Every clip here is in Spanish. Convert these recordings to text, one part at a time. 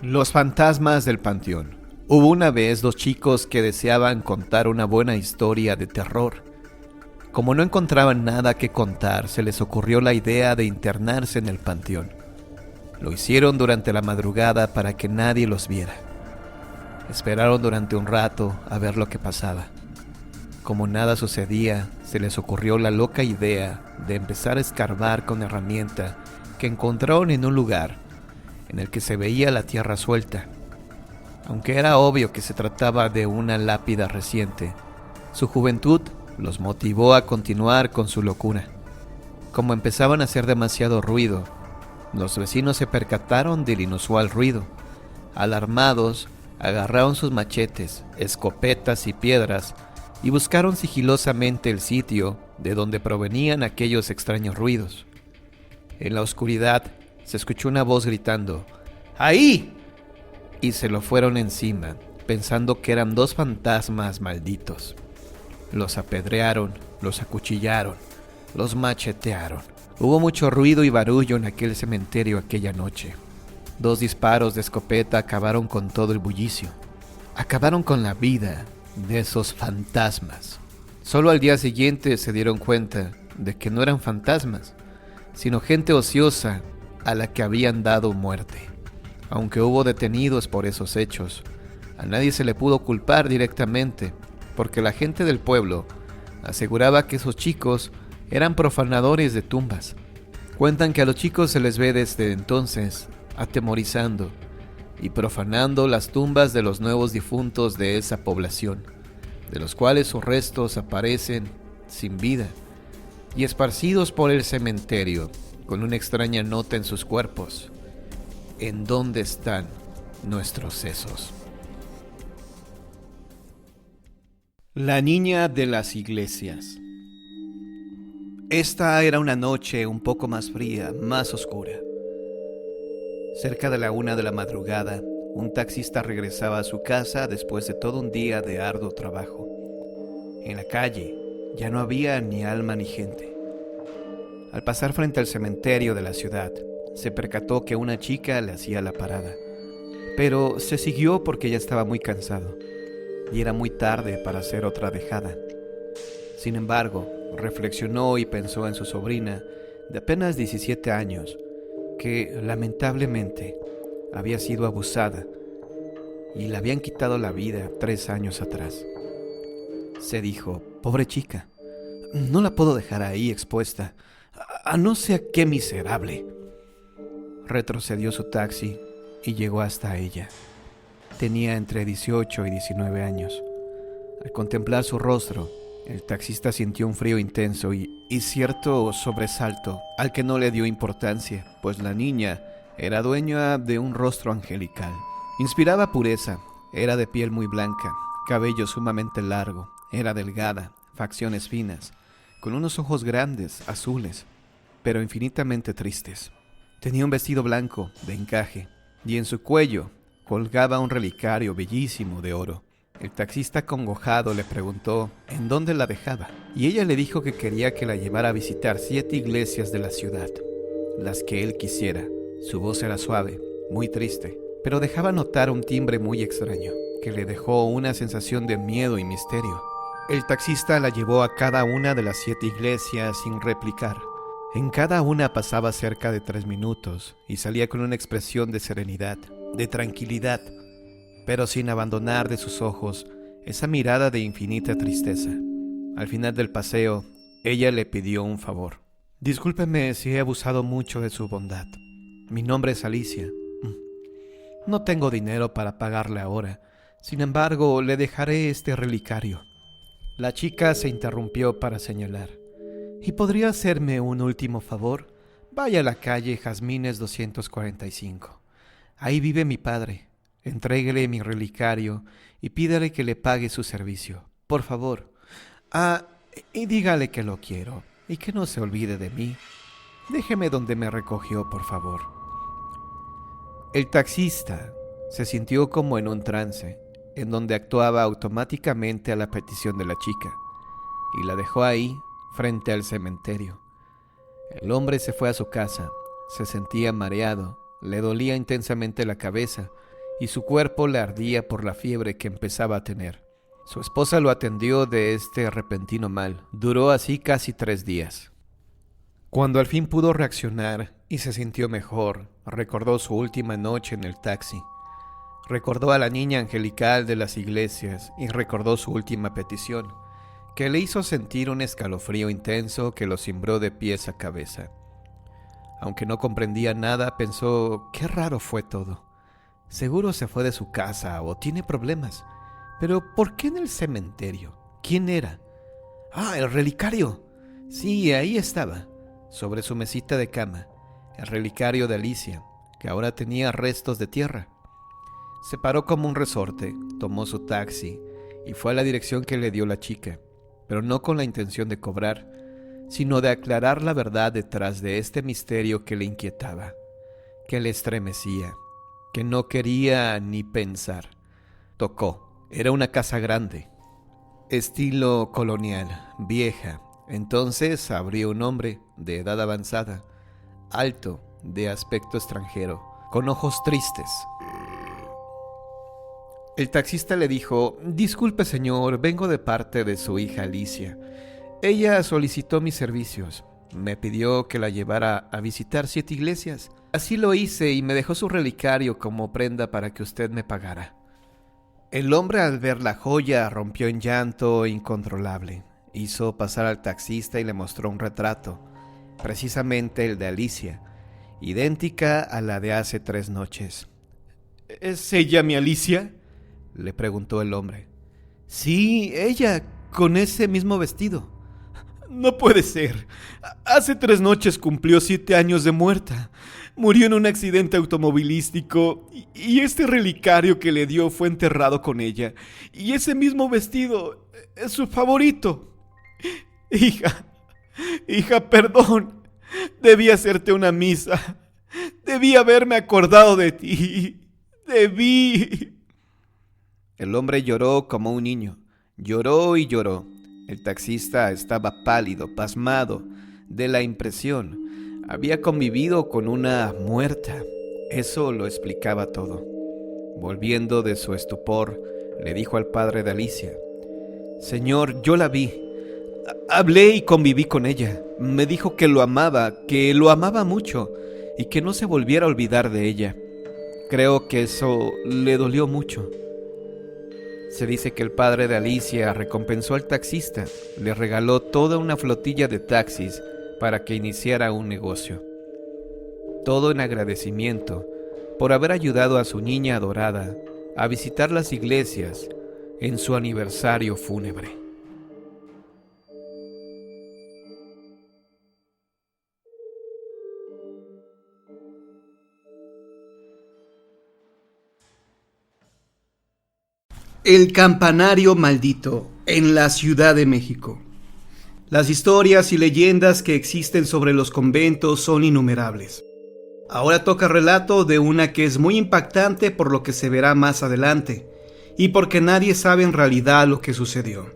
Los fantasmas del panteón. Hubo una vez dos chicos que deseaban contar una buena historia de terror. Como no encontraban nada que contar, se les ocurrió la idea de internarse en el panteón. Lo hicieron durante la madrugada para que nadie los viera. Esperaron durante un rato a ver lo que pasaba. Como nada sucedía, se les ocurrió la loca idea de empezar a escarbar con herramienta que encontraron en un lugar en el que se veía la tierra suelta. Aunque era obvio que se trataba de una lápida reciente, su juventud los motivó a continuar con su locura. Como empezaban a hacer demasiado ruido, los vecinos se percataron del inusual ruido. Alarmados, agarraron sus machetes, escopetas y piedras y buscaron sigilosamente el sitio de donde provenían aquellos extraños ruidos. En la oscuridad se escuchó una voz gritando: ¡Ahí! Y se lo fueron encima, pensando que eran dos fantasmas malditos. Los apedrearon, los acuchillaron, los machetearon. Hubo mucho ruido y barullo en aquel cementerio aquella noche. 2 disparos de escopeta acabaron con todo el bullicio. Acabaron con la vida de esos fantasmas. Solo al día siguiente se dieron cuenta de que no eran fantasmas, sino gente ociosa a la que habían dado muerte. Aunque hubo detenidos por esos hechos, a nadie se le pudo culpar directamente, porque la gente del pueblo aseguraba que esos chicos eran profanadores de tumbas. Cuentan que a los chicos se les ve desde entonces atemorizando y profanando las tumbas de los nuevos difuntos de esa población, de los cuales sus restos aparecen sin vida y esparcidos por el cementerio con una extraña nota en sus cuerpos: ¿en dónde están nuestros sesos? La niña de las iglesias. Esta era una noche un poco más fría, más oscura. Cerca de la 1 de la madrugada, un taxista regresaba a su casa después de todo un día de arduo trabajo. En la calle ya no había ni alma ni gente. Al pasar frente al cementerio de la ciudad, se percató que una chica le hacía la parada, pero se siguió porque ya estaba muy cansado y era muy tarde para hacer otra dejada. Sin embargo, reflexionó y pensó en su sobrina de apenas 17 años, que lamentablemente había sido abusada y le habían quitado la vida 3 años atrás. Se dijo: pobre chica, no la puedo dejar ahí expuesta, a no ser qué miserable. Retrocedió su taxi y llegó hasta ella. Tenía entre 18 y 19 años. Al contemplar su rostro, el taxista sintió un frío intenso y cierto sobresalto al que no le dio importancia, pues la niña era dueña de un rostro angelical. Inspiraba pureza, era de piel muy blanca, cabello sumamente largo, era delgada, facciones finas, con unos ojos grandes, azules, pero infinitamente tristes. Tenía un vestido blanco, de encaje, y en su cuello colgaba un relicario bellísimo de oro. El taxista acongojado le preguntó en dónde la dejaba, y ella le dijo que quería que la llevara a visitar 7 iglesias de la ciudad, las que él quisiera. Su voz era suave, muy triste, pero dejaba notar un timbre muy extraño, que le dejó una sensación de miedo y misterio. El taxista la llevó a cada una de las 7 iglesias sin replicar. En cada una pasaba cerca de 3 minutos y salía con una expresión de serenidad, de tranquilidad, pero sin abandonar de sus ojos esa mirada de infinita tristeza. Al final del paseo, ella le pidió un favor. Discúlpeme si he abusado mucho de su bondad. Mi nombre es Alicia. No tengo dinero para pagarle ahora. Sin embargo, le dejaré este relicario. La chica se interrumpió para señalar. ¿Y podría hacerme un último favor? Vaya a la calle Jazmines 245. Ahí vive mi padre. Entréguele mi relicario y pídale que le pague su servicio. Por favor. Y dígale que lo quiero y que no se olvide de mí. Déjeme donde me recogió, por favor. El taxista se sintió como en un trance, en donde actuaba automáticamente a la petición de la chica, y la dejó ahí, frente al cementerio. El hombre se fue a su casa, se sentía mareado Le dolía intensamente la cabeza y su cuerpo le ardía por la fiebre que empezaba a tener. Su esposa lo atendió de este repentino mal. Duró así casi 3 días. Cuando al fin pudo reaccionar y se sintió mejor, recordó su última noche en el taxi. Recordó a la niña angelical de las iglesias y recordó su última petición, que le hizo sentir un escalofrío intenso que lo cimbró de pies a cabeza. Aunque no comprendía nada, pensó, qué raro fue todo. Seguro se fue de su casa o tiene problemas. Pero ¿por qué en el cementerio? ¿Quién era? ¡Ah, el relicario! Sí, ahí estaba, sobre su mesita de cama, el relicario de Alicia, que ahora tenía restos de tierra. Se paró como un resorte, tomó su taxi y fue a la dirección que le dio la chica, pero no con la intención de cobrar, sino de aclarar la verdad detrás de este misterio que le inquietaba, que le estremecía, que no quería ni pensar. Tocó. Era una casa grande, estilo colonial, vieja. Entonces abrió un hombre de edad avanzada, alto, de aspecto extranjero, con ojos tristes. El taxista le dijo, disculpe señor, vengo de parte de su hija Alicia. Ella solicitó mis servicios. Me pidió que la llevara a visitar 7 iglesias. Así lo hice y me dejó su relicario como prenda para que usted me pagara. El hombre al ver la joya rompió en llanto incontrolable. Hizo pasar al taxista y le mostró un retrato, precisamente el de Alicia, idéntica a la de hace 3 noches. ¿Es ella mi Alicia?, le preguntó el hombre. Sí, ella, con ese mismo vestido. No puede ser. Hace 3 noches cumplió 7 años de muerta. Murió en un accidente automovilístico y este relicario que le dio fue enterrado con ella. Y ese mismo vestido es su favorito. Hija, perdón. Debí hacerte una misa. Debí haberme acordado de ti. Debí. El hombre lloró como un niño. Lloró y lloró. El taxista estaba pálido, pasmado de la impresión. Había convivido con una muerta. Eso lo explicaba todo. Volviendo de su estupor, le dijo al padre de Alicia: Señor, yo la vi. Hablé y conviví con ella. Me dijo que lo amaba mucho y que no se volviera a olvidar de ella. Creo que eso le dolió mucho. Se dice que el padre de Alicia recompensó al taxista, le regaló toda una flotilla de taxis para que iniciara un negocio. Todo en agradecimiento por haber ayudado a su niña adorada a visitar las iglesias en su aniversario fúnebre. El campanario maldito en la Ciudad de México. Las historias y leyendas que existen sobre los conventos son innumerables. Ahora toca relato de una que es muy impactante por lo que se verá más adelante, y porque nadie sabe en realidad lo que sucedió.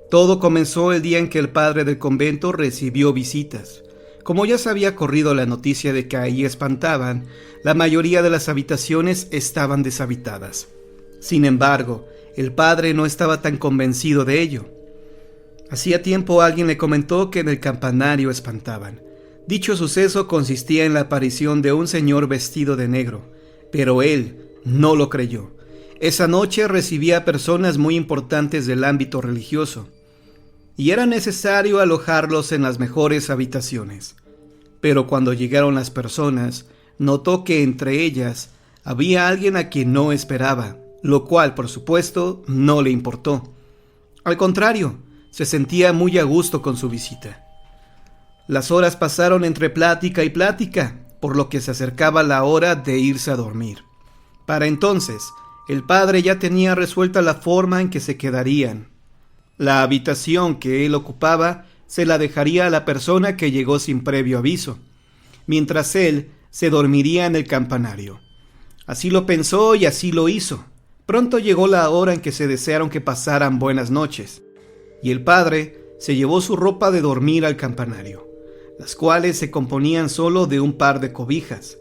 Todo comenzó el día en que el padre del convento recibió visitas. Como ya se había corrido la noticia de que ahí espantaban, la mayoría de las habitaciones estaban deshabitadas. Sin embargo, el padre no estaba tan convencido de ello. Hacía tiempo alguien le comentó que en el campanario espantaban. Dicho suceso consistía en la aparición de un señor vestido de negro, pero él no lo creyó. Esa noche recibía a personas muy importantes del ámbito religioso, y era necesario alojarlos en las mejores habitaciones. Pero cuando llegaron las personas, notó que entre ellas había alguien a quien no esperaba, lo cual, por supuesto, no le importó. Al contrario, se sentía muy a gusto con su visita. Las horas pasaron entre plática y plática, por lo que se acercaba la hora de irse a dormir. Para entonces, el padre ya tenía resuelta la forma en que se quedarían. La habitación que él ocupaba se la dejaría a la persona que llegó sin previo aviso, mientras él se dormiría en el campanario. Así lo pensó y así lo hizo. Pronto llegó la hora en que se desearon que pasaran buenas noches, y el padre se llevó su ropa de dormir al campanario, las cuales se componían solo de un par de cobijas.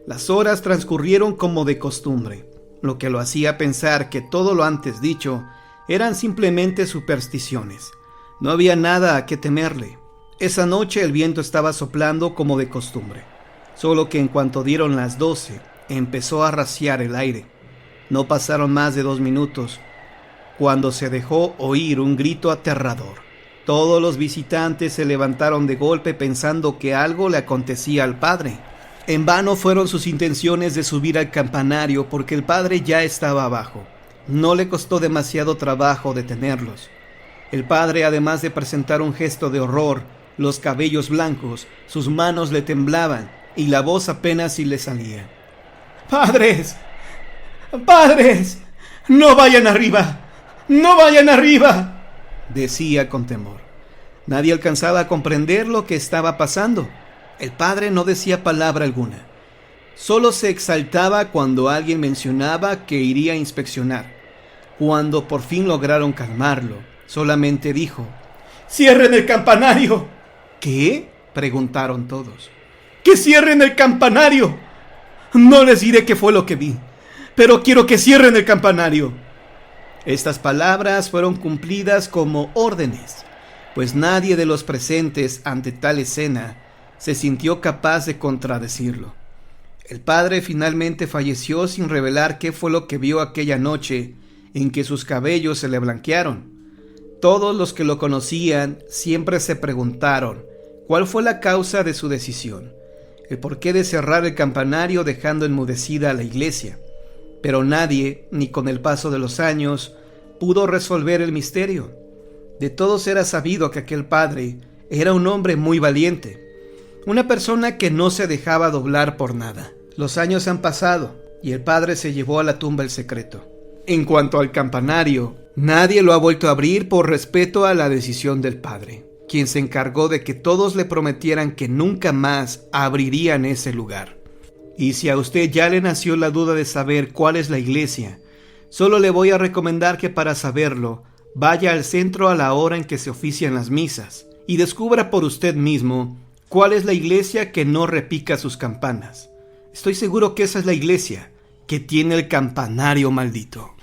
Las horas transcurrieron como de costumbre, lo que lo hacía pensar que todo lo antes dicho eran simplemente supersticiones. No había nada a qué temerle. Esa noche el viento estaba soplando como de costumbre, solo que en cuanto dieron las 12, empezó a rociar el aire. No pasaron más de 2 minutos cuando se dejó oír un grito aterrador. Todos los visitantes se levantaron de golpe pensando que algo le acontecía al padre. En vano fueron sus intenciones de subir al campanario porque el padre ya estaba abajo. No le costó demasiado trabajo detenerlos. El padre, además de presentar un gesto de horror, los cabellos blancos, sus manos le temblaban y la voz apenas si le salía. ¡Padres! ¡Padres! ¡No vayan arriba! ¡No vayan arriba!, decía con temor. Nadie alcanzaba a comprender lo que estaba pasando. El padre no decía palabra alguna. Solo se exaltaba cuando alguien mencionaba que iría a inspeccionar. Cuando por fin lograron calmarlo, solamente dijo: ¡Cierren el campanario! ¿Qué?, preguntaron todos. ¡Que cierren el campanario! No les diré qué fue lo que vi, pero quiero que cierren el campanario. Estas palabras fueron cumplidas como órdenes, pues nadie de los presentes ante tal escena se sintió capaz de contradecirlo. El padre finalmente falleció sin revelar qué fue lo que vio aquella noche en que sus cabellos se le blanquearon. Todos los que lo conocían siempre se preguntaron cuál fue la causa de su decisión, el porqué de cerrar el campanario dejando enmudecida a la iglesia. Pero nadie, ni con el paso de los años, pudo resolver el misterio. De todos era sabido que aquel padre era un hombre muy valiente, una persona que no se dejaba doblar por nada. Los años han pasado y el padre se llevó a la tumba el secreto. En cuanto al campanario, nadie lo ha vuelto a abrir por respeto a la decisión del padre, quien se encargó de que todos le prometieran que nunca más abrirían ese lugar. Y si a usted ya le nació la duda de saber cuál es la iglesia, solo le voy a recomendar que para saberlo, vaya al centro a la hora en que se ofician las misas y descubra por usted mismo cuál es la iglesia que no repica sus campanas. Estoy seguro que esa es la iglesia que tiene el campanario maldito.